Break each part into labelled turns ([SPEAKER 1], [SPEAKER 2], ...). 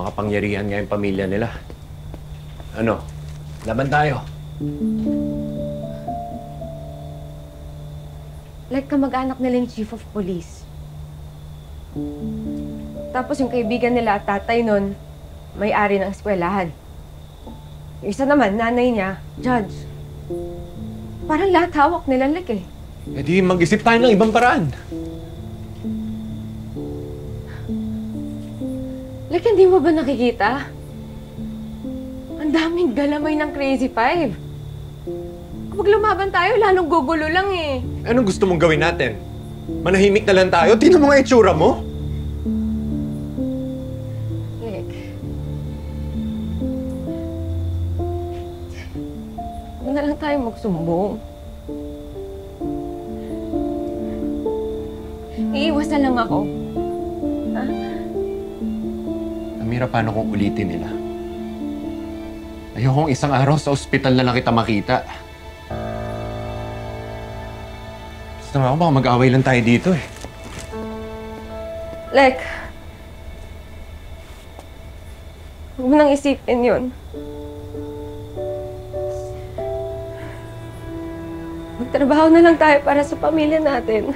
[SPEAKER 1] makapangyarihan nga yung pamilya nila. Ano? Laban tayo.
[SPEAKER 2] Like kamag-anak nila yung chief of police. Tapos yung kaibigan nila at tatay nun, may-ari ng eskwelahan. Yung isa naman, nanay niya, judge. Parang lahat hawak nila, like eh.
[SPEAKER 1] E di mag-isip tayo ng ibang paraan.
[SPEAKER 2] Like, hindi mo ba nakikita? Ang daming galamay ng Crazy Five. Kapag lumaban tayo, lalong gugulo lang eh.
[SPEAKER 1] Anong gusto mong gawin natin? Manahimik na lang tayo? Tingnan mo nga itsura mo.
[SPEAKER 2] Like, huwag na lang tayo magsumbong. Iiwas na lang ako. Ha?
[SPEAKER 1] Amira, paano kung ulitin nila? Ayokong isang araw sa ospital na lang kita makita. Gusto naman ako, baka mag-away lang tayo dito eh.
[SPEAKER 2] Like, huwag mo nang isipin yun. Magtrabaho na lang tayo para sa pamilya natin.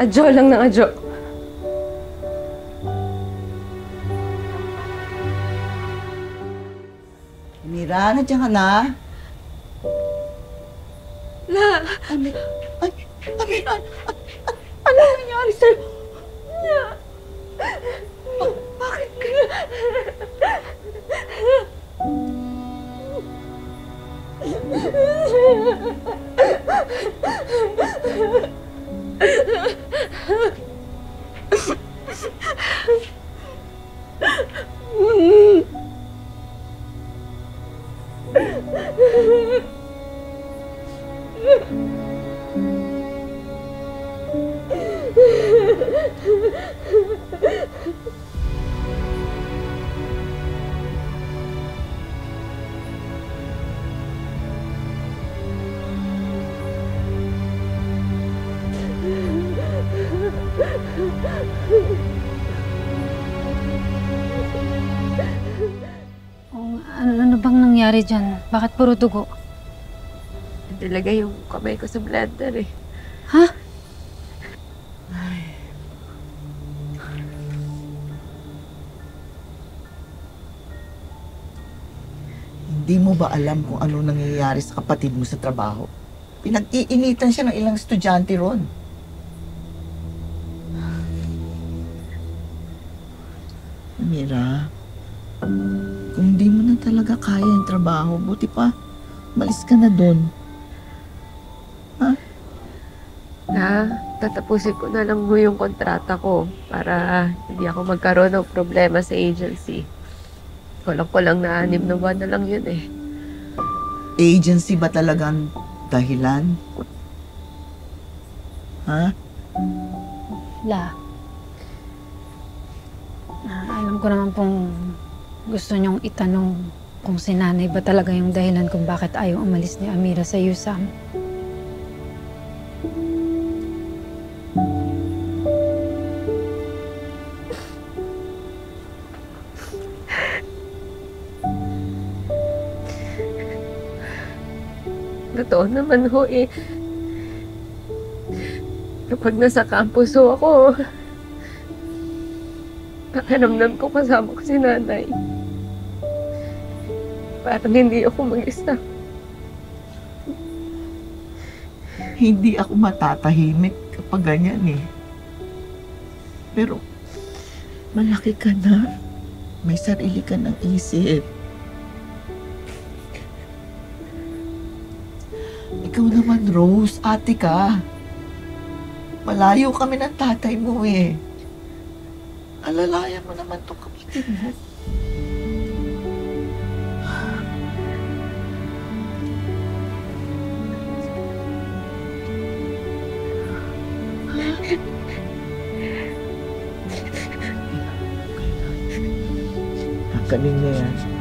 [SPEAKER 2] Adyo lang ng adyo.
[SPEAKER 3] Mira, nandiyan ka na?
[SPEAKER 2] La!
[SPEAKER 3] Amira, Amira, ano nangyari sa'yo?
[SPEAKER 2] La! Bakit ka?
[SPEAKER 4] Ano bang nangyari dyan? Bakit puro dugo?
[SPEAKER 2] Talaga yung kamay ko sa blender eh.
[SPEAKER 4] Ha?
[SPEAKER 3] Hindi mo ba alam kung ano nangyayari sa kapatid mo sa trabaho? Pinag-iinitan siya ng ilang estudyante ron. Mira, kung hindi mo na talaga kaya yung trabaho, buti pa, malis ka na doon.
[SPEAKER 2] Tatapusin ko na lang mo yung kontrata ko para hindi ako magkaroon ng problema sa agency. Kulang-kulang na 6 na buwan na lang yun eh.
[SPEAKER 3] Agency ba talagang dahilan? Ha?
[SPEAKER 4] La. Alam ko naman pong gusto niyong itanong kung si nanay ba talaga yung dahilan kung bakit ayaw umalis ni Amira sa USAM.
[SPEAKER 2] Totoo naman ho eh. Kapag nasa campus ho ako, pakiramdam ko kasama ko si nanay. Parang hindi ako mag-isa.
[SPEAKER 3] Hindi ako matatahimik kapag ganyan eh. Pero, malaki ka na. May sarili ka ng isip. Ikaw naman, Rose, ate ka. Malayo kami ng tatay mo eh. Alalayan mo naman itong kapatid mo. Galing na yan.